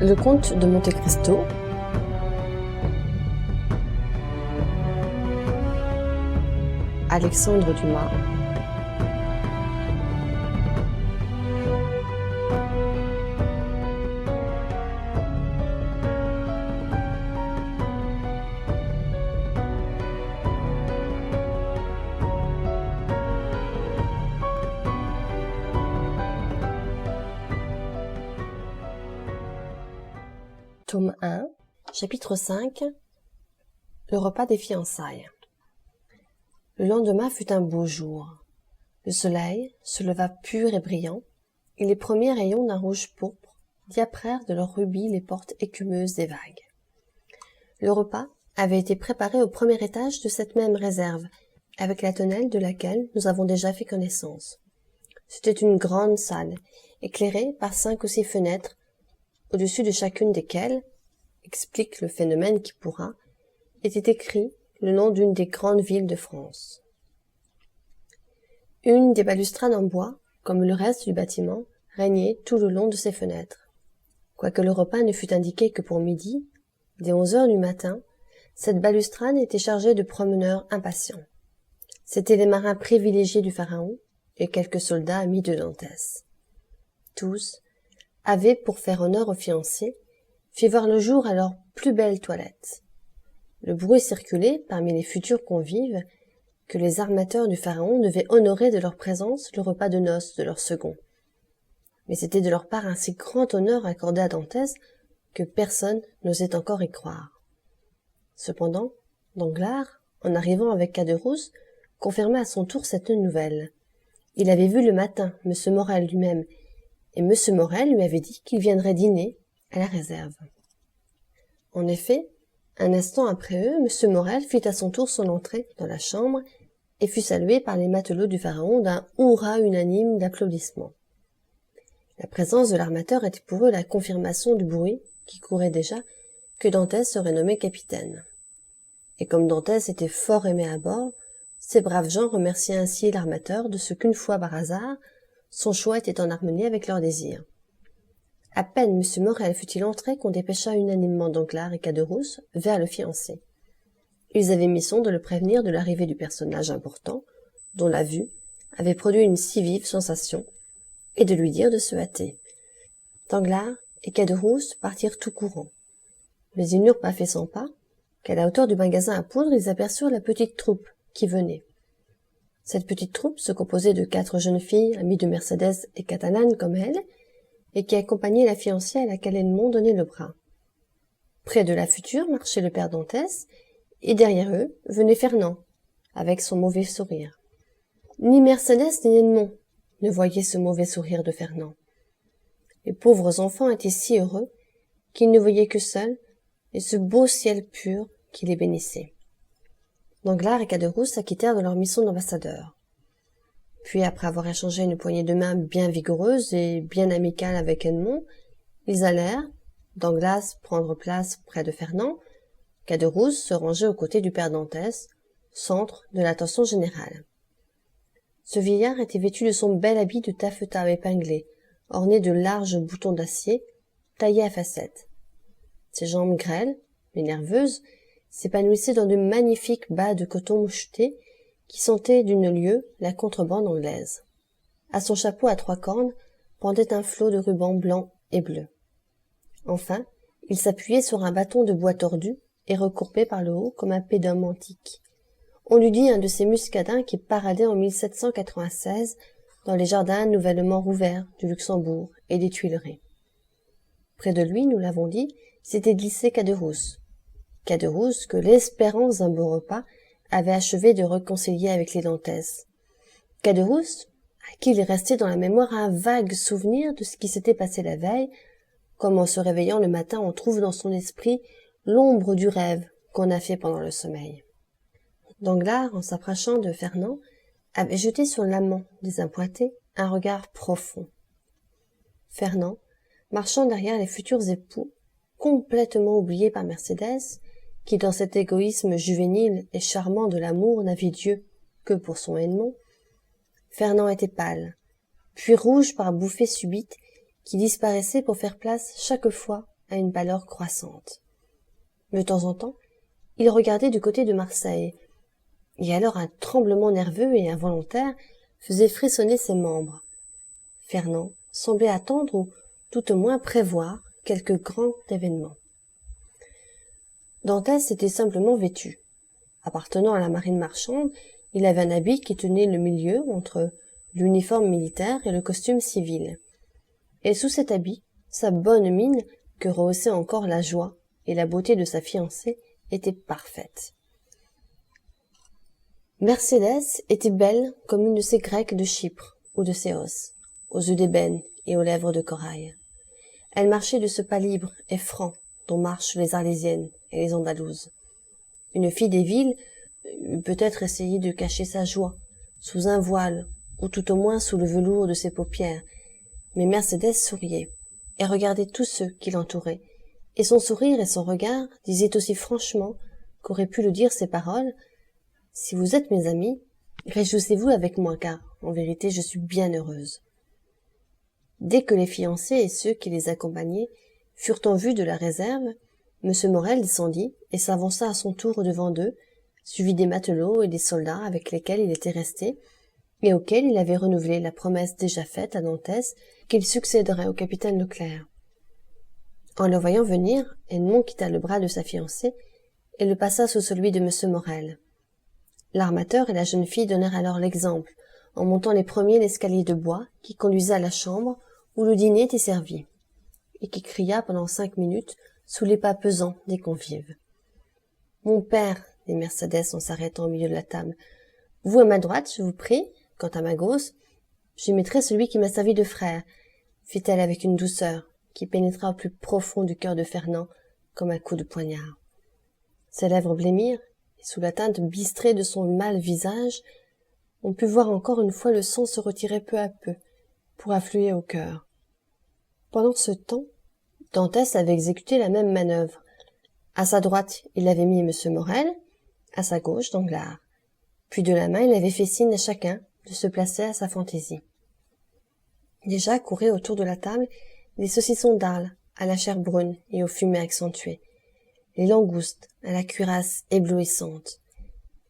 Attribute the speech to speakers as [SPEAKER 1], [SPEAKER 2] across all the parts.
[SPEAKER 1] Le comte de Monte Cristo, Alexandre Dumas, Tome 1, chapitre 5, le repas des fiançailles. Le lendemain fut un beau jour. Le soleil se leva pur et brillant, et les premiers rayons d'un rouge pourpre diaprèrent de leur rubis les portes écumeuses des vagues. Le repas avait été préparé au premier étage de cette même réserve, avec la tonnelle de laquelle nous avons déjà fait connaissance. C'était une grande salle, éclairée par 5 ou 6 fenêtres, au-dessus de chacune desquelles, explique le phénomène qui pourra, était écrit le nom d'une des grandes villes de France. Une des balustrades en bois, comme le reste du bâtiment, régnait tout le long de ces fenêtres. Quoique le repas ne fût indiqué que pour midi, dès 11 heures du matin, cette balustrade était chargée de promeneurs impatients. C'étaient les marins privilégiés du Pharaon et quelques soldats amis de Dantès. Tous avaient, pour faire honneur aux fiancés, fait voir le jour à leur plus belle toilette. Le bruit circulait parmi les futurs convives que les armateurs du Pharaon devaient honorer de leur présence le repas de noces de leur second. Mais c'était de leur part un si grand honneur accordé à Dantès que personne n'osait encore y croire. Cependant, Danglars, en arrivant avec Caderousse, confirma à son tour cette nouvelle. Il avait vu le matin M. Morel lui-même, et M. Morel lui avait dit qu'il viendrait dîner à la réserve. En effet, un instant après eux, M. Morel fit à son tour son entrée dans la chambre et fut salué par les matelots du Pharaon d'un hurrah unanime d'applaudissements. La présence de l'armateur était pour eux la confirmation du bruit qui courait déjà que Dantès serait nommé capitaine. Et comme Dantès était fort aimé à bord, ces braves gens remerciaient ainsi l'armateur de ce qu'une fois par hasard, son choix était en harmonie avec leurs désirs. À peine M. Morel fut-il entré qu'on dépêcha unanimement Danglars et Caderousse vers le fiancé. Ils avaient mission de le prévenir de l'arrivée du personnage important, dont la vue avait produit une si vive sensation, et de lui dire de se hâter. Danglars et Caderousse partirent tout courant. Mais ils n'eurent pas fait 100 pas, qu'à la hauteur du magasin à poudre, ils aperçurent la petite troupe qui venait. Cette petite troupe se composait de 4 jeunes filles, amies de Mercédès et catalanes comme elle, et qui accompagnaient la fiancée à laquelle Edmond donnait le bras. Près de la future marchait le père Dantès, et derrière eux venait Fernand, avec son mauvais sourire. Ni Mercédès ni Edmond ne voyaient ce mauvais sourire de Fernand. Les pauvres enfants étaient si heureux qu'ils ne voyaient que seuls et ce beau ciel pur qui les bénissait. Danglars et Caderousse s'acquittèrent de leur mission d'ambassadeurs. Puis, après avoir échangé une poignée de main bien vigoureuse et bien amicale avec Edmond, ils allèrent, Danglars prendre place près de Fernand, Caderousse se ranger aux côtés du père Dantès, centre de l'attention générale. Ce vieillard était vêtu de son bel habit de taffetas épinglé, orné de larges boutons d'acier, taillés à facettes. Ses jambes grêles, mais nerveuses, s'épanouissaient dans de magnifiques bas de coton mouchetés qui sentaient d'une lieue la contrebande anglaise. À son chapeau à 3 cornes pendait un flot de rubans blancs et bleus. Enfin, il s'appuyait sur un bâton de bois tordu et recourbé par le haut comme un pédum antique. On eût dit un de ces muscadins qui paradaient en 1796 dans les jardins nouvellement rouverts du Luxembourg et des Tuileries. Près de lui, nous l'avons dit, s'était glissé Caderousse. Caderousse que l'espérance d'un beau repas avait achevé de réconcilier avec les Dantès. Caderousse, à qui il restait dans la mémoire un vague souvenir de ce qui s'était passé la veille, comme en se réveillant le matin on trouve dans son esprit l'ombre du rêve qu'on a fait pendant le sommeil. Danglars, en s'approchant de Fernand, avait jeté sur l'amant désappointé un regard profond. Fernand, marchant derrière les futurs époux, complètement oubliés par Mercédès, qui dans cet égoïsme juvénile et charmant de l'amour n'avait Dieu que pour son Edmond, Fernand était pâle, puis rouge par bouffées subites qui disparaissaient pour faire place chaque fois à une pâleur croissante. De temps en temps, il regardait du côté de Marseille, et alors un tremblement nerveux et involontaire faisait frissonner ses membres. Fernand semblait attendre ou tout au moins prévoir quelque grand événement. Dantès était simplement vêtu. Appartenant à la marine marchande, il avait un habit qui tenait le milieu entre l'uniforme militaire et le costume civil. Et sous cet habit, sa bonne mine, que rehaussait encore la joie et la beauté de sa fiancée, était parfaite. Mercédès était belle comme une de ces Grecques de Chypre ou de Céos, aux yeux d'ébène et aux lèvres de corail. Elle marchait de ce pas libre et franc dont marchent les Arlésiennes et les Andalouses. Une fille des villes eût peut-être essayé de cacher sa joie sous un voile ou tout au moins sous le velours de ses paupières, mais Mercédès souriait et regardait tous ceux qui l'entouraient, et son sourire et son regard disaient aussi franchement qu'auraient pu le dire ses paroles: « Si vous êtes mes amis, réjouissez-vous avec moi, car, en vérité, je suis bien heureuse. » Dès que les fiancés et ceux qui les accompagnaient furent en vue de la réserve, M. Morel descendit et s'avança à son tour devant d'eux, suivi des matelots et des soldats avec lesquels il était resté, et auxquels il avait renouvelé la promesse déjà faite à Dantès qu'il succéderait au capitaine Leclerc. En le voyant venir, Edmond quitta le bras de sa fiancée et le passa sous celui de M. Morel. L'armateur et la jeune fille donnèrent alors l'exemple, en montant les premiers l'escalier de bois qui conduisait à la chambre où le dîner était servi, et qui cria pendant 5 minutes sous les pas pesants des convives. « Mon père, dit Mercédès en s'arrêtant au milieu de la table, vous à ma droite, je vous prie, quant à ma gauche, j'y mettrai celui qui m'a servi de frère, fit-elle avec une douceur qui pénétra au plus profond du cœur de Fernand comme un coup de poignard. Ses lèvres blêmirent, et sous la teinte bistrée de son mâle visage, on put voir encore une fois le sang se retirer peu à peu, pour affluer au cœur. Pendant ce temps, Dantès avait exécuté la même manœuvre. À sa droite, il avait mis M. Morel, à sa gauche, Danglars. Puis de la main, il avait fait signe à chacun de se placer à sa fantaisie. Déjà couraient autour de la table les saucissons d'Arles à la chair brune et aux fumées accentuées, les langoustes à la cuirasse éblouissante,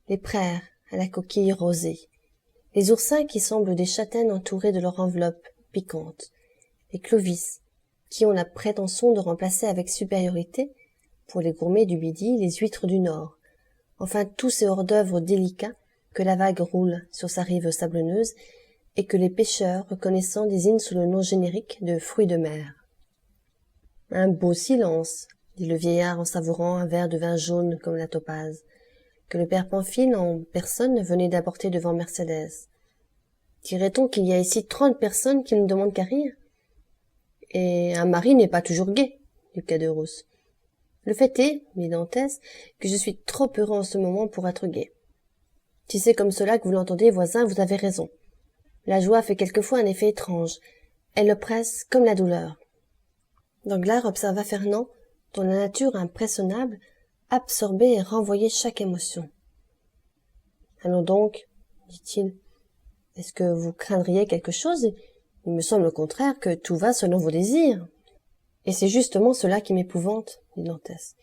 [SPEAKER 1] les praires à la coquille rosée, les oursins qui semblent des châtaignes entourées de leur enveloppe piquante, les clovis qui ont la prétention de remplacer avec supériorité, pour les gourmets du midi, les huîtres du nord, enfin tous ces hors-d'œuvre délicats que la vague roule sur sa rive sablonneuse et que les pêcheurs reconnaissants désignent sous le nom générique de fruits de mer. « Un beau silence, » dit le vieillard en savourant un verre de vin jaune comme la topaze, que le père Pamphile en personne venait d'apporter devant Mercédès. « Dirait-on qu'il y a ici 30 personnes qui ne demandent qu'à rire ? Et un mari n'est pas toujours gai, dit Caderousse. Le fait est, dit Dantès, que je suis trop heureux en ce moment pour être gai. Si c'est comme cela que vous l'entendez, voisin, vous avez raison. La joie fait quelquefois un effet étrange. Elle oppresse comme la douleur. » Danglars observa Fernand, dont la nature impressionnable absorbait et renvoyait chaque émotion. « Allons donc, dit-il. Est-ce que vous craindriez quelque chose ? Il me semble au contraire que tout va selon vos désirs. » Et c'est justement cela qui m'épouvante, dit Dantès.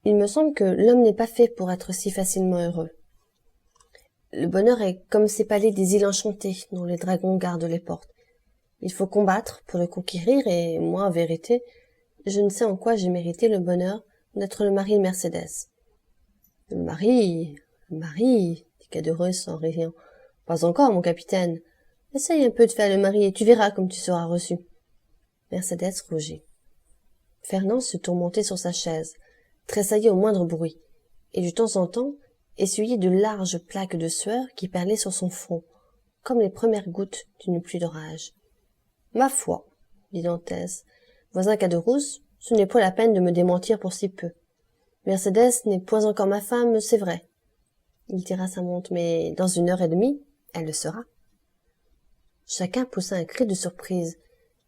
[SPEAKER 1] Il me semble que l'homme n'est pas fait pour être si facilement heureux. Le bonheur est comme ces palais des îles enchantées dont les dragons gardent les portes. Il faut combattre pour le conquérir, et moi, en vérité, je ne sais en quoi j'ai mérité le bonheur d'être le mari de Mercédès. « Le mari, dit Caderousse en riant. « Pas encore, mon capitaine. Essaye un peu de faire le mari, et tu verras comme tu seras reçu. » Mercédès rougit. Fernand se tourmentait sur sa chaise, tressaillait au moindre bruit, et de temps en temps essuyait de larges plaques de sueur qui perlaient sur son front, comme les premières gouttes d'une pluie d'orage. « Ma foi, dit Dantès, voisin Caderousse, ce n'est point la peine de me démentir pour si peu. Mercédès n'est point encore ma femme, c'est vrai. » Il tira sa montre, mais dans 1 heure et demie, elle le sera. Chacun poussa un cri de surprise,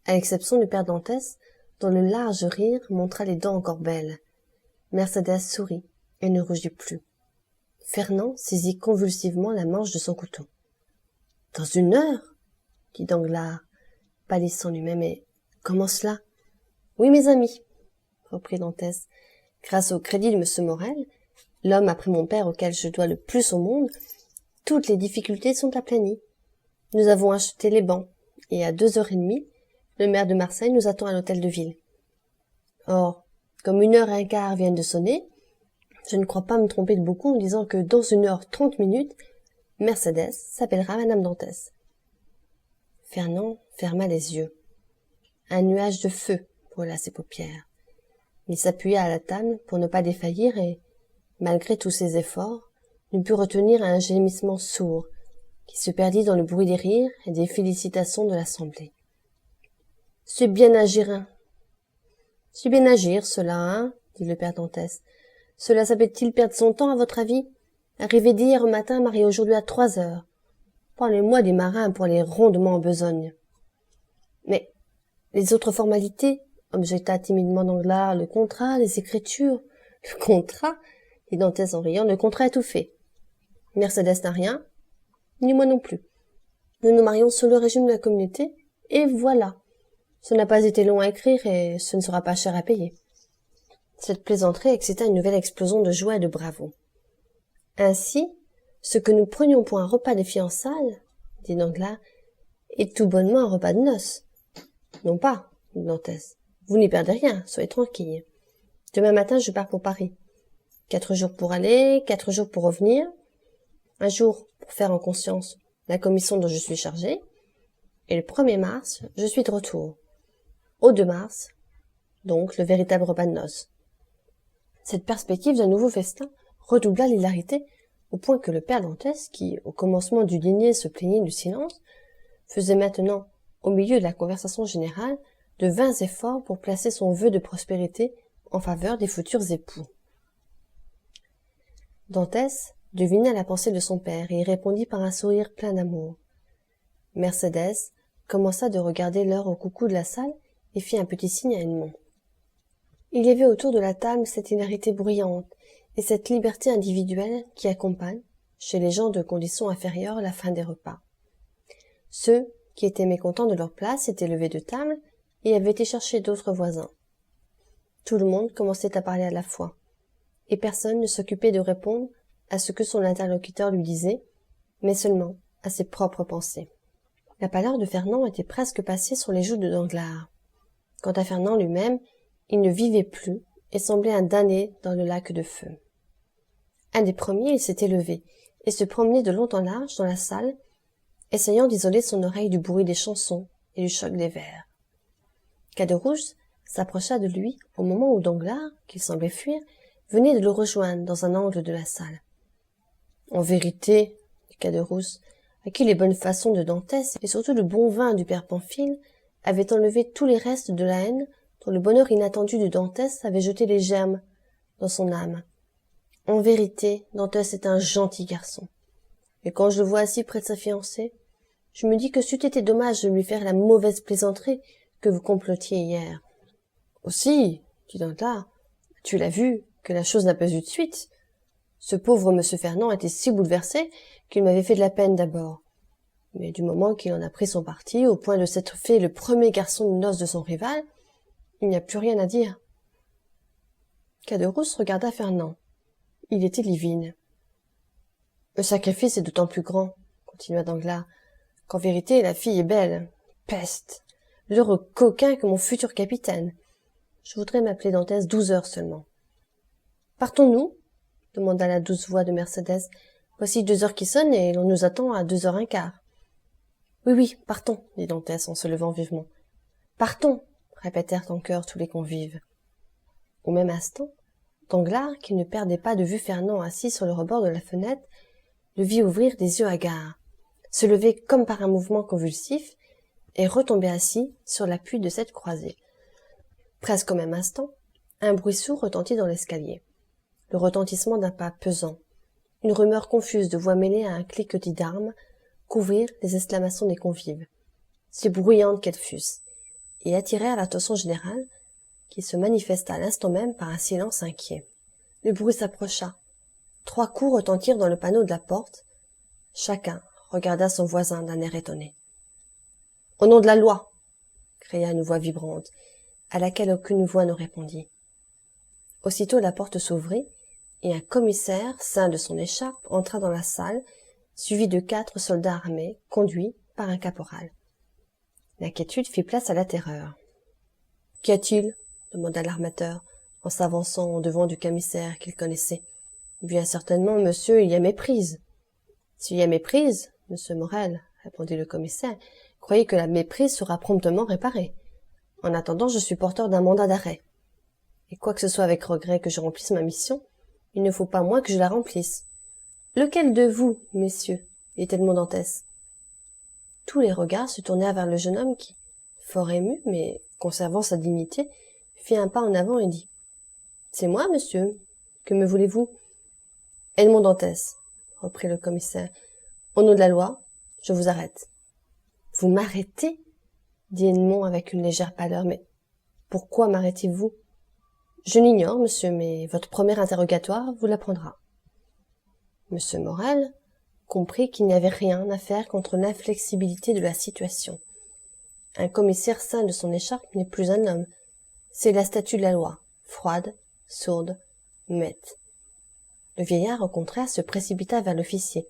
[SPEAKER 1] à l'exception du père Dantès, dont le large rire montra les dents encore belles. Mercédès sourit et ne rougit plus. Fernand saisit convulsivement la manche de son couteau. « Dans 1 heure » dit Danglars, pâlissant lui-même. « Et comment cela ?»« Oui, mes amis, reprit Dantès. Grâce au crédit de M. Morel, l'homme après mon père auquel je dois le plus au monde, toutes les difficultés sont aplanies. Nous avons acheté les bancs, et à 2h30, le maire de Marseille nous attend à l'hôtel de ville. Or, comme 1h15 viennent de sonner, je ne crois pas me tromper de beaucoup en disant que dans 1h30, Mercédès s'appellera Madame Dantès. Fernand ferma les yeux. Un nuage de feu brûla ses paupières. Il s'appuya à la table pour ne pas défaillir et, malgré tous ses efforts, ne put retenir un gémissement sourd qui se perdit dans le bruit des rires et des félicitations de l'assemblée. « C'est bien agir, hein. C'est bien agir, cela, hein, dit le père Dantès. Cela s'appelle-t-il perdre son temps, à votre avis? Arrivé d'hier au matin, marié aujourd'hui à 3h. Parlez-moi des marins pour aller rondement en besogne. Mais les autres formalités, objecta timidement Danglars, le contrat, les écritures. Le contrat, dit Dantès en riant, le contrat est tout fait. Mercédès n'a rien, ni moi non plus. Nous nous marions sous le régime de la communauté, et voilà. Ce n'a pas été long à écrire et ce ne sera pas cher à payer. Cette plaisanterie excita une nouvelle explosion de joie et de bravoure. Ainsi, ce que nous prenions pour un repas de fiançailles, dit Danglars, est tout bonnement un repas de noces. Non pas, dit Dantès. Vous n'y perdez rien, soyez tranquille. Demain matin, je pars pour Paris. 4 jours pour aller, 4 jours pour revenir, un jour pour faire en conscience la commission dont je suis chargé, et le 1er mars, je suis de retour. Au 2 mars, donc le véritable repas de noces. Cette perspective d'un nouveau festin redoubla l'hilarité au point que le père Dantès, qui, au commencement du dîner, se plaignait du silence, faisait maintenant, au milieu de la conversation générale, de vains efforts pour placer son vœu de prospérité en faveur des futurs époux. Dantès devina la pensée de son père et y répondit par un sourire plein d'amour. Mercédès commença de regarder l'heure au coucou de la salle et fit un petit signe à Edmond. Il y avait autour de la table cette hilarité bruyante et cette liberté individuelle qui accompagne, chez les gens de condition inférieure, la fin des repas. Ceux qui étaient mécontents de leur place étaient levés de table et avaient été chercher d'autres voisins. Tout le monde commençait à parler à la fois, et personne ne s'occupait de répondre à ce que son interlocuteur lui disait, mais seulement à ses propres pensées. La pâleur de Fernand était presque passée sur les joues de Danglars. Quant à Fernand lui-même, il ne vivait plus et semblait un damné dans le lac de feu. Un des premiers, il s'était levé et se promenait de long en large dans la salle, essayant d'isoler son oreille du bruit des chansons et du choc des verres. Caderousse s'approcha de lui au moment où Danglars, qu'il semblait fuir, venait de le rejoindre dans un angle de la salle. « En vérité, dit Caderousse, à qui les bonnes façons de Dantès et surtout le bon vin du père Pamphile avaient enlevé tous les restes de la haine dont le bonheur inattendu de Dantès avait jeté les germes dans son âme. En vérité, Dantès est un gentil garçon. Et quand je le vois assis près de sa fiancée, je me dis que c'eût été dommage de lui faire la mauvaise plaisanterie que vous complotiez hier. Aussi, dit Danglars, tu l'as vu, que la chose n'a pas eu de suite. Ce pauvre M. Fernand était si bouleversé qu'il m'avait fait de la peine d'abord. Mais du moment qu'il en a pris son parti, au point de s'être fait le premier garçon de noces de son rival, il n'y a plus rien à dire. Caderousse regarda Fernand. Il était livide. Le sacrifice est d'autant plus grand, continua Danglars, qu'en vérité la fille est belle. Peste! L'heureux coquin que mon futur capitaine. Je voudrais m'appeler Dantès 12 heures seulement. Partons-nous? Demanda la douce voix de Mercédès. Voici 2 heures qui sonnent et l'on nous attend à 2h15. Oui, oui, partons, dit Dantès en se levant vivement. Partons, répétèrent en chœur tous les convives. Au même instant, Danglars, qui ne perdait pas de vue Fernand assis sur le rebord de la fenêtre, le vit ouvrir des yeux hagards, se lever comme par un mouvement convulsif et retomber assis sur l'appui de cette croisée. Presque au même instant, un bruit sourd retentit dans l'escalier. Le retentissement d'un pas pesant, une rumeur confuse de voix mêlée à un cliquetis d'armes, couvrirent les exclamations des convives, si bruyantes qu'elles fussent, et attirèrent l'attention générale, qui se manifesta à l'instant même par un silence inquiet. Le bruit s'approcha. 3 coups retentirent dans le panneau de la porte. Chacun regarda son voisin d'un air étonné. « Au nom de la loi !» cria une voix vibrante, à laquelle aucune voix ne répondit. Aussitôt la porte s'ouvrit, et un commissaire, ceint de son écharpe, entra dans la salle, suivi de 4 soldats armés, conduits par un caporal. L'inquiétude fit place à la terreur. « Qu'y a-t-il » demanda l'armateur, en s'avançant devant du commissaire qu'il connaissait. « Bien certainement, monsieur, il y a méprise. »« S'il y a méprise, monsieur Morel, répondit le commissaire, croyez que la méprise sera promptement réparée. En attendant, je suis porteur d'un mandat d'arrêt. Et quoique ce soit avec regret que je remplisse ma mission, il ne faut pas moins que je la remplisse. Lequel de vous, messieurs, dit Edmond Dantès? Tous les regards se tournèrent vers le jeune homme qui, fort ému, mais conservant sa dignité, fit un pas en avant et dit « C'est moi, monsieur. Que me voulez-vous » « Edmond Dantès, reprit le commissaire, au nom de la loi, je vous arrête. »« Vous m'arrêtez » dit Edmond avec une légère pâleur. « Mais pourquoi m'arrêtez-vous » ?»« Je l'ignore, monsieur, mais votre premier interrogatoire vous l'apprendra. » Monsieur Morel comprit qu'il n'y avait rien à faire contre l'inflexibilité de la situation. Un commissaire ceint de son écharpe n'est plus un homme. C'est la statue de la loi, froide, sourde, muette. Le vieillard, au contraire, se précipita vers l'officier.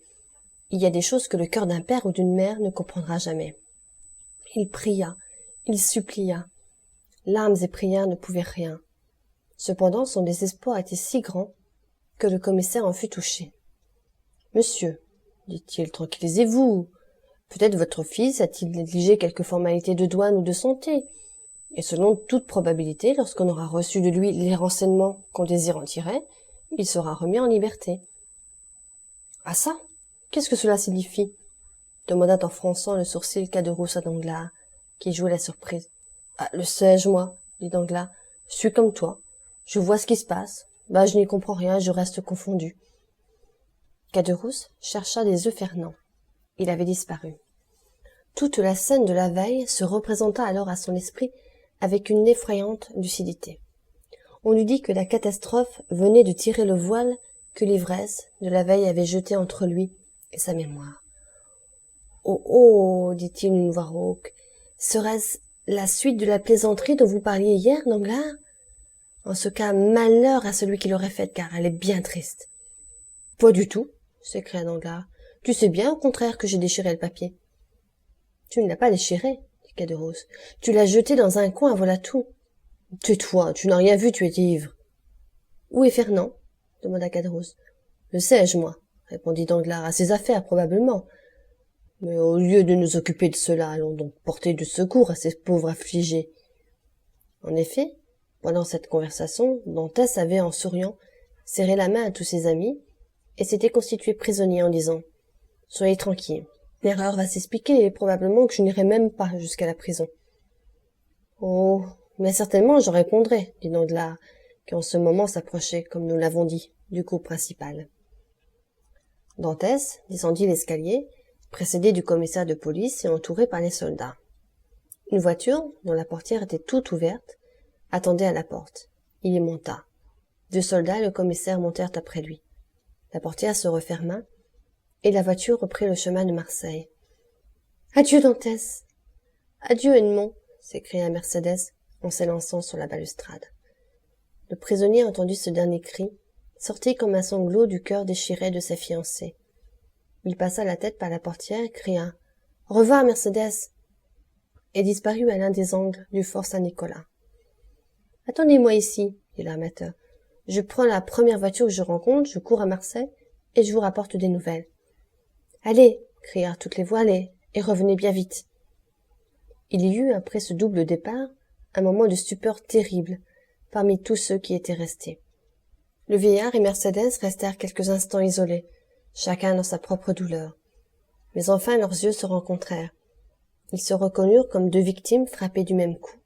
[SPEAKER 1] Il y a des choses que le cœur d'un père ou d'une mère ne comprendra jamais. Il pria, il supplia. Larmes et prières ne pouvaient rien. Cependant, son désespoir était si grand que le commissaire en fut touché. « Monsieur, dit-il, tranquillisez-vous. Peut-être votre fils a-t-il négligé quelques formalités de douane ou de santé, et selon toute probabilité, lorsqu'on aura reçu de lui les renseignements qu'on désire en tirer, il sera remis en liberté. »« Ah ça, qu'est-ce que cela signifie » demanda en fronçant le sourcil Caderousse à Danglars, qui jouait la surprise. « Ah, le sais-je, moi, dit Danglars, je suis comme toi. Je vois ce qui se passe. Bah, je n'y comprends rien, je reste confondu. » Caderousse chercha des yeux Fernand. Il avait disparu. Toute la scène de la veille se représenta alors à son esprit avec une effrayante lucidité. On eût dit que la catastrophe venait de tirer le voile que l'ivresse de la veille avait jeté entre lui et sa mémoire. « Oh, oh, dit-il d'une voix rauque, serait-ce la suite de la plaisanterie dont vous parliez hier, Danglars ? En ce cas, malheur à celui qui l'aurait faite, car elle est bien triste. »« Pas du tout, s'écria Danglars. Tu sais bien, au contraire, que j'ai déchiré le papier. »« Tu ne l'as pas déchiré, dit Caderousse. Tu l'as jeté dans un coin, voilà tout. »« Tais-toi, tu n'as rien vu, tu étais ivre. »« Où est Fernand ?» demanda Caderousse. « Le sais-je, moi, répondit Danglars, à ses affaires, probablement. Mais au lieu de nous occuper de cela, allons donc porter du secours à ces pauvres affligés. » En effet, pendant cette conversation, Dantès avait, en souriant, serré la main à tous ses amis, et s'était constitué prisonnier en disant « Soyez tranquilles, l'erreur va s'expliquer, et probablement que je n'irai même pas jusqu'à la prison. »« Oh, mais certainement j'en répondrai, dit Danglars, qui en ce moment s'approchait, comme nous l'avons dit, du coup principal. Dantès descendit l'escalier, précédé du commissaire de police et entouré par les soldats. Une voiture, dont la portière était toute ouverte, attendait à la porte. Il y monta. 2 soldats et le commissaire montèrent après lui. La portière se referma, et la voiture reprit le chemin de Marseille. « Adieu, Dantès !»« Adieu, Edmond !» s'écria Mercédès en s'élançant sur la balustrade. Le prisonnier entendit ce dernier cri, sorti comme un sanglot du cœur déchiré de sa fiancée. Il passa la tête par la portière et cria « Au revoir, Mercédès !» et disparut à l'un des angles du fort Saint-Nicolas. « Attendez-moi ici, dit l'armateur. Je prends la première voiture que je rencontre, je cours à Marseille, et je vous rapporte des nouvelles. »« Allez !» crièrent toutes les voix, « allez, et revenez bien vite. » Il y eut, après ce double départ, un moment de stupeur terrible parmi tous ceux qui étaient restés. Le vieillard et Mercédès restèrent quelques instants isolés, chacun dans sa propre douleur. Mais enfin leurs yeux se rencontrèrent. Ils se reconnurent comme 2 victimes frappées du même coup,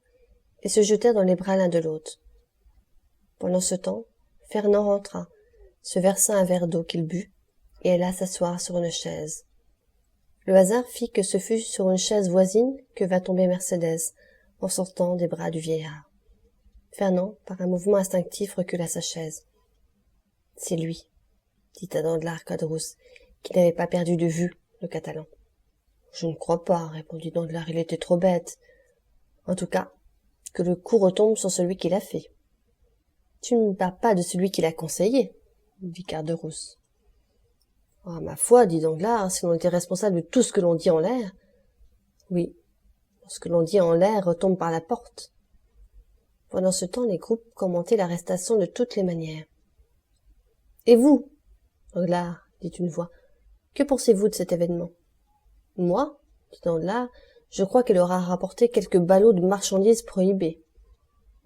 [SPEAKER 1] et se jetèrent dans les bras l'un de l'autre. Pendant ce temps, Fernand rentra, se versa un verre d'eau qu'il but, et alla s'asseoir sur une chaise. Le hasard fit que ce fut sur une chaise voisine que vint tomber Mercédès, en sortant des bras du vieillard. Fernand, par un mouvement instinctif, recula sa chaise. « C'est lui, » dit à Danglars Caderousse, qui n'avait pas perdu de vue le Catalan. « Je ne crois pas, » répondit Danglars, « il était trop bête. En tout cas, que le coup retombe sur celui qui l'a fait. » Tu ne me parles pas de celui qui l'a conseillé, dit Carderousse. Ah, ma foi, dit Danglars, si l'on était responsable de tout ce que l'on dit en l'air. Oui, ce que l'on dit en l'air retombe par la porte. Pendant ce temps, les groupes commentaient l'arrestation de toutes les manières. Et vous, Danglars, dit une voix, que pensez-vous de cet événement? Moi, dit Danglars, je crois qu'elle aura rapporté quelques ballots de marchandises prohibées.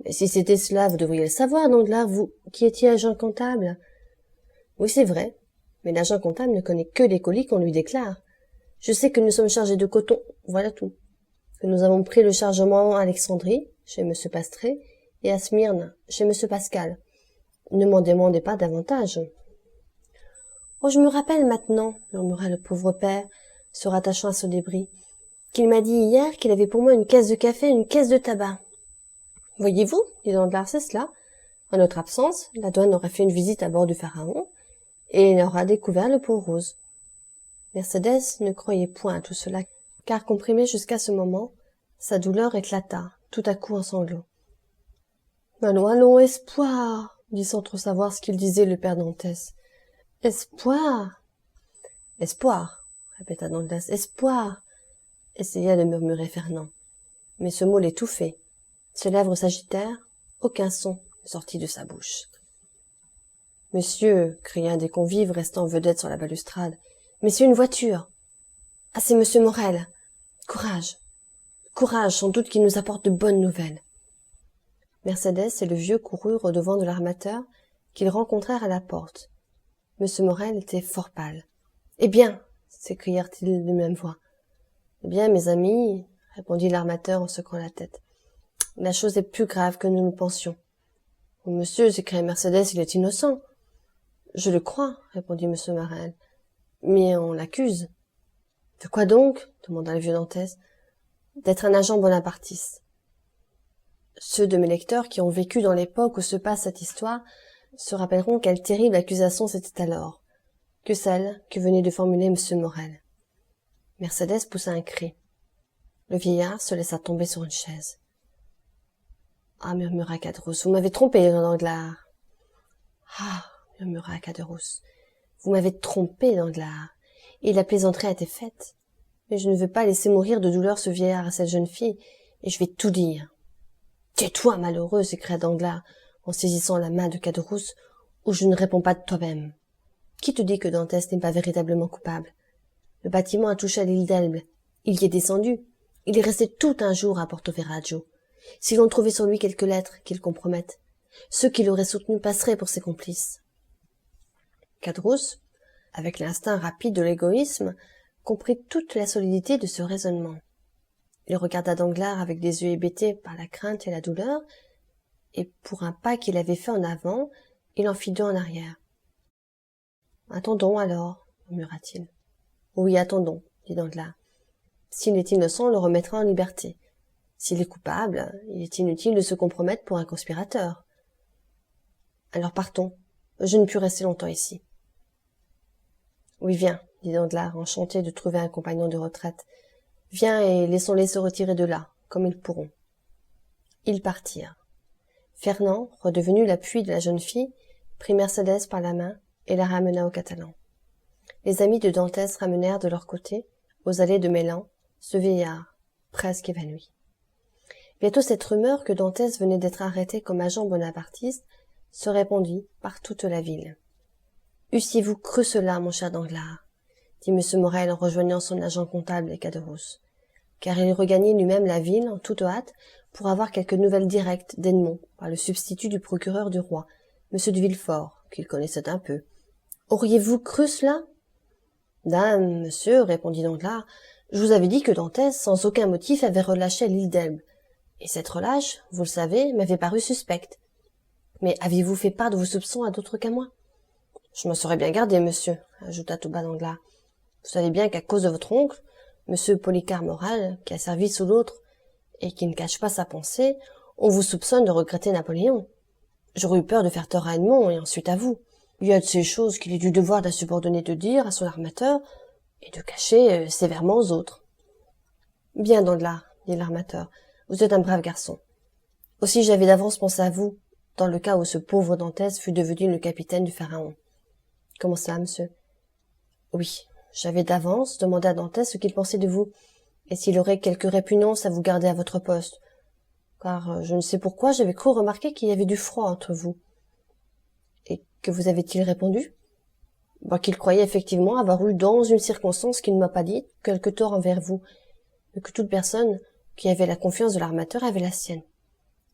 [SPEAKER 1] Mais si c'était cela, vous devriez le savoir, Danglars, vous qui étiez agent comptable. Oui, c'est vrai, mais l'agent comptable ne connaît que les colis qu'on lui déclare. Je sais que nous sommes chargés de coton, voilà tout. Que nous avons pris le chargement à Alexandrie, chez M. Pastré, et à Smyrne, chez M. Pascal. Ne m'en demandez pas davantage. Oh, je me rappelle maintenant, murmura le pauvre père, se rattachant à son débris, qu'il m'a dit hier qu'il avait pour moi une caisse de café et une caisse de tabac. Voyez-vous, dit Danglars, c'est cela. En notre absence, la douane aurait fait une visite à bord du Pharaon, et elle aura découvert le pot rose. Mercédès ne croyait point à tout cela, car comprimée jusqu'à ce moment, sa douleur éclata, tout à coup en sanglots. Allons, allons, espoir, dit sans trop savoir ce qu'il disait le père Dantès. Espoir. Espoir, répéta Danglars, espoir, essaya de murmurer Fernand. Mais ce mot l'étouffait. Ses lèvres s'agitèrent, aucun son ne sortit de sa bouche. Monsieur, cria un des convives restant vedette sur la balustrade, messieurs, une voiture. Ah, c'est monsieur Morel. Courage, courage, sans doute qu'il nous apporte de bonnes nouvelles. Mercédès et le vieux coururent au-devant de l'armateur, qu'ils rencontrèrent à la porte. Monsieur Morel était fort pâle. Eh bien, s'écrièrent-ils d'une même voix. Eh bien, mes amis, répondit l'armateur en secouant la tête, la chose est plus grave que nous le pensions. Oh, monsieur, s'écria Mercédès, il est innocent. Je le crois, répondit monsieur Morel, mais on l'accuse. De quoi donc? Demanda le vieux Dantès. D'être un agent bonapartiste. Ceux de mes lecteurs qui ont vécu dans l'époque où se passe cette histoire se rappelleront quelle terrible accusation c'était alors, que celle que venait de formuler M. Morel. Mercédès poussa un cri. Le vieillard se laissa tomber sur une chaise. « Ah, murmura Caderousse, vous m'avez trompé, Danglars. »« Ah, murmura Caderousse, vous m'avez trompé, Danglars, et la plaisanterie a été faite. Mais je ne veux pas laisser mourir de douleur ce vieillard à cette jeune fille, et je vais tout dire. »« Tais-toi, malheureux, s'écria Danglars, en saisissant la main de Caderousse, ou je ne réponds pas de toi-même. Qui te dit que Dantès n'est pas véritablement coupable? Le bâtiment a touché à l'île d'Elbe. Il y est descendu. Il est resté tout un jour à Porto Ferraggio. Si l'on trouvait sur lui quelques lettres qui le compromettent, ceux qui l'auraient soutenu passeraient pour ses complices. Caderousse, avec l'instinct rapide de l'égoïsme, comprit toute la solidité de ce raisonnement. Il regarda Danglars avec des yeux hébétés par la crainte et la douleur, et pour un pas qu'il avait fait en avant, il en fit deux en arrière. « Attendons alors, murmura-t-il. »« Oui, attendons, dit Danglars. S'il est innocent, on le remettra en liberté. S'il est coupable, il est inutile de se compromettre pour un conspirateur. Alors partons. Je ne puis rester longtemps ici. »« Oui, viens, dit Danglars, enchanté de trouver un compagnon de retraite. Viens et laissons-les se retirer de là, comme ils pourront. » Ils partirent. Fernand, redevenu l'appui de la jeune fille, prit Mercédès par la main et la ramena au Catalan. Les amis de Dantès ramenèrent de leur côté, aux allées de Mélan, ce vieillard, presque évanoui. Bientôt cette rumeur que Dantès venait d'être arrêté comme agent bonapartiste se répandit par toute la ville. « Eussiez-vous cru cela, mon cher Danglars ?» dit M. Morel en rejoignant son agent comptable et Caderousse, car il regagnait lui-même la ville en toute hâte pour avoir quelques nouvelles directes d'Edmond par le substitut du procureur du roi, M. de Villefort, qu'il connaissait un peu. « Auriez-vous cru cela ?»« Dame, monsieur, répondit Danglars, je vous avais dit que Dantès, sans aucun motif, avait relâché l'île d'Elbe. Et cette relâche, vous le savez, m'avait paru suspecte. Mais avez-vous fait part de vos soupçons à d'autres qu'à moi? »« Je m'en serais bien gardé, monsieur, ajouta tout bas Danglars. Vous savez bien qu'à cause de votre oncle, monsieur Policar Morel, qui a servi sous l'autre, et qui ne cache pas sa pensée, on vous soupçonne de regretter Napoléon. J'aurais eu peur de faire tort à Edmond et ensuite à vous. Il y a de ces choses qu'il est du devoir d'un subordonné de dire à son armateur, et de cacher sévèrement aux autres. »« Bien, Danglars, dit l'armateur, vous êtes un brave garçon. Aussi j'avais d'avance pensé à vous, dans le cas où ce pauvre Dantès fût devenu le capitaine du Pharaon. Comment cela, monsieur? Oui, j'avais d'avance demandé à Dantès ce qu'il pensait de vous, et s'il aurait quelque répugnance à vous garder à votre poste, car je ne sais pourquoi j'avais cru remarquer qu'il y avait du froid entre vous. Et que vous avait-il répondu? Qu'il croyait effectivement avoir eu dans une circonstance qu'il ne m'a pas dit quelque tort envers vous, mais que toute personne qui avait la confiance de l'armateur avait la sienne.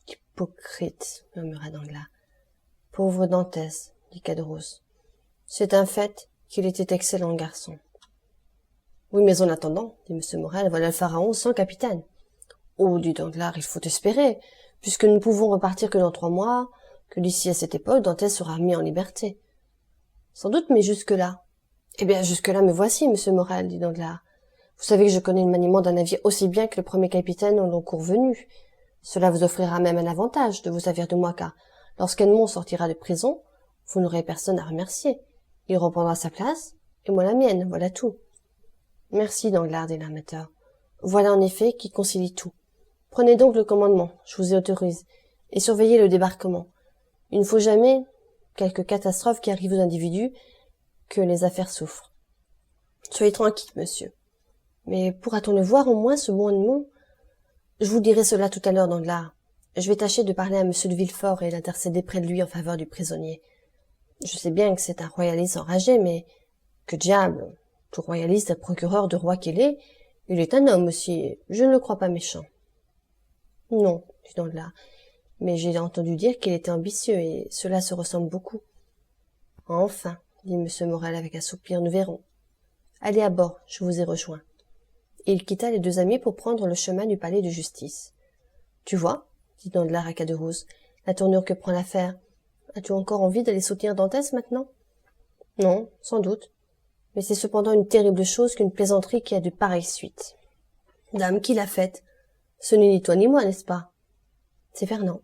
[SPEAKER 1] Hypocrite, murmura Danglars. Pauvre Dantès, dit Caderousse. C'est un fait qu'il était excellent garçon. Oui, mais en attendant, dit M. Morel, voilà le Pharaon sans capitaine. Oh, dit Danglars, il faut espérer, puisque nous ne pouvons repartir que dans 3 mois, que d'ici à cette époque, Dantès sera mis en liberté. Sans doute, mais jusque-là. Eh bien, jusque-là, me voici, M. Morel, dit Danglars. Vous savez que je connais le maniement d'un navire aussi bien que le premier capitaine au long cours venu. Cela vous offrira même un avantage de vous servir de moi, car lorsqu'Edmond sortira de prison, vous n'aurez personne à remercier. Il reprendra sa place, et moi la mienne, voilà tout. Merci, Danglars, dit l'armateur. Voilà en effet qui concilie tout. Prenez donc le commandement, je vous y autorise, et surveillez le débarquement. Il ne faut jamais, quelque catastrophe qui arrive aux individus, que les affaires souffrent. Soyez tranquille, monsieur. Mais pourra-t-on le voir au moins, ce bon Edmond? Je vous dirai cela tout à l'heure, Danglars. Je vais tâcher de parler à M. de Villefort et l'intercéder près de lui en faveur du prisonnier. Je sais bien que c'est un royaliste enragé, mais que diable, tout royaliste et procureur de roi qu'il est, il est un homme aussi, je ne le crois pas méchant. Non, dit Danglars, mais j'ai entendu dire qu'il était ambitieux, et cela se ressemble beaucoup. Enfin, dit M. Morel avec un soupir, nous verrons. Allez à bord, je vous ai rejoint. Et il quitta les 2 amis pour prendre le chemin du palais de justice. Tu vois, dit Danglars à Caderousse, la tournure que prend l'affaire. As-tu encore envie d'aller soutenir Dantès maintenant? Non, sans doute. Mais c'est cependant une terrible chose qu'une plaisanterie qui a de pareilles suites. Dame, qui l'a faite? Ce n'est ni toi ni moi, n'est-ce pas? C'est Fernand.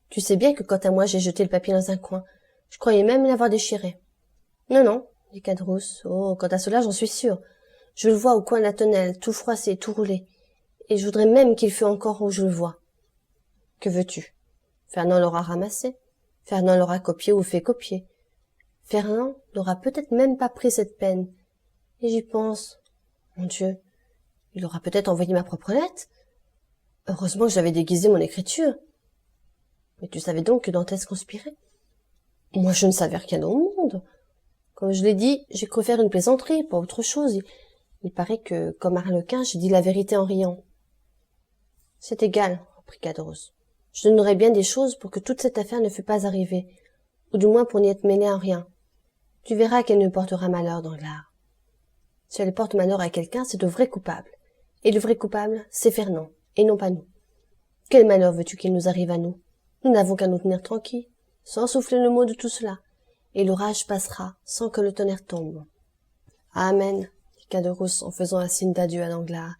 [SPEAKER 1] Tu sais bien que quant à moi j'ai jeté le papier dans un coin. Je croyais même l'avoir déchiré. Non, non, dit Caderousse. Oh, quant à cela, j'en suis sûr. Je le vois au coin de la tonnelle, tout froissé, tout roulé. Et je voudrais même qu'il fût encore où je le vois. Que veux-tu? Fernand l'aura ramassé. Fernand l'aura copié ou fait copier. Fernand n'aura peut-être même pas pris cette peine. Et j'y pense. Mon Dieu, il aura peut-être envoyé ma propre lettre. Heureusement que j'avais déguisé mon écriture. Mais tu savais donc que Dantès conspirait? Moi, je ne savais rien au monde. Comme je l'ai dit, j'ai cru faire une plaisanterie, pas autre chose. Il paraît que, comme Arlequin, j'ai dit la vérité en riant. C'est égal, reprit Caderousse. Je donnerais bien des choses pour que toute cette affaire ne fût pas arrivée, ou du moins pour n'y être mêlée en rien. Tu verras qu'elle ne portera malheur, Danglars. Si elle porte malheur à quelqu'un, c'est de vrai coupable. Et le vrai coupable, c'est Fernand, et non pas nous. Quel malheur veux-tu qu'il nous arrive à nous? Nous n'avons qu'à nous tenir tranquilles, sans souffler le mot de tout cela, et l'orage passera sans que le tonnerre tombe. Amen, dit Caderousse en faisant un signe d'adieu à Danglars,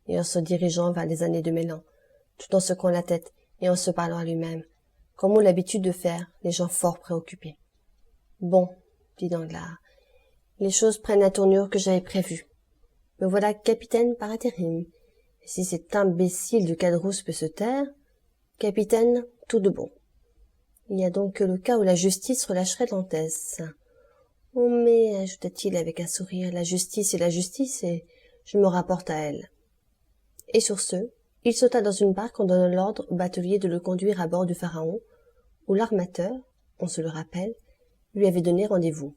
[SPEAKER 1] et en se dirigeant vers les années de Mélan, tout en secouant la tête et en se parlant à lui-même, comme ont l'habitude de faire les gens fort préoccupés. Bon, dit Danglars, les choses prennent la tournure que j'avais prévue. Me voilà capitaine par intérim, et si cet imbécile de Caderousse peut se taire, capitaine tout de bon. Il n'y a donc que le cas où la justice relâcherait Dantès. Oh mais, ajouta-t-il avec un sourire, la justice est la justice, et je me rapporte à elle. Et sur ce, il sauta dans une barque en donnant l'ordre au batelier de le conduire à bord du Pharaon, où l'armateur, on se le rappelle, lui avait donné rendez-vous.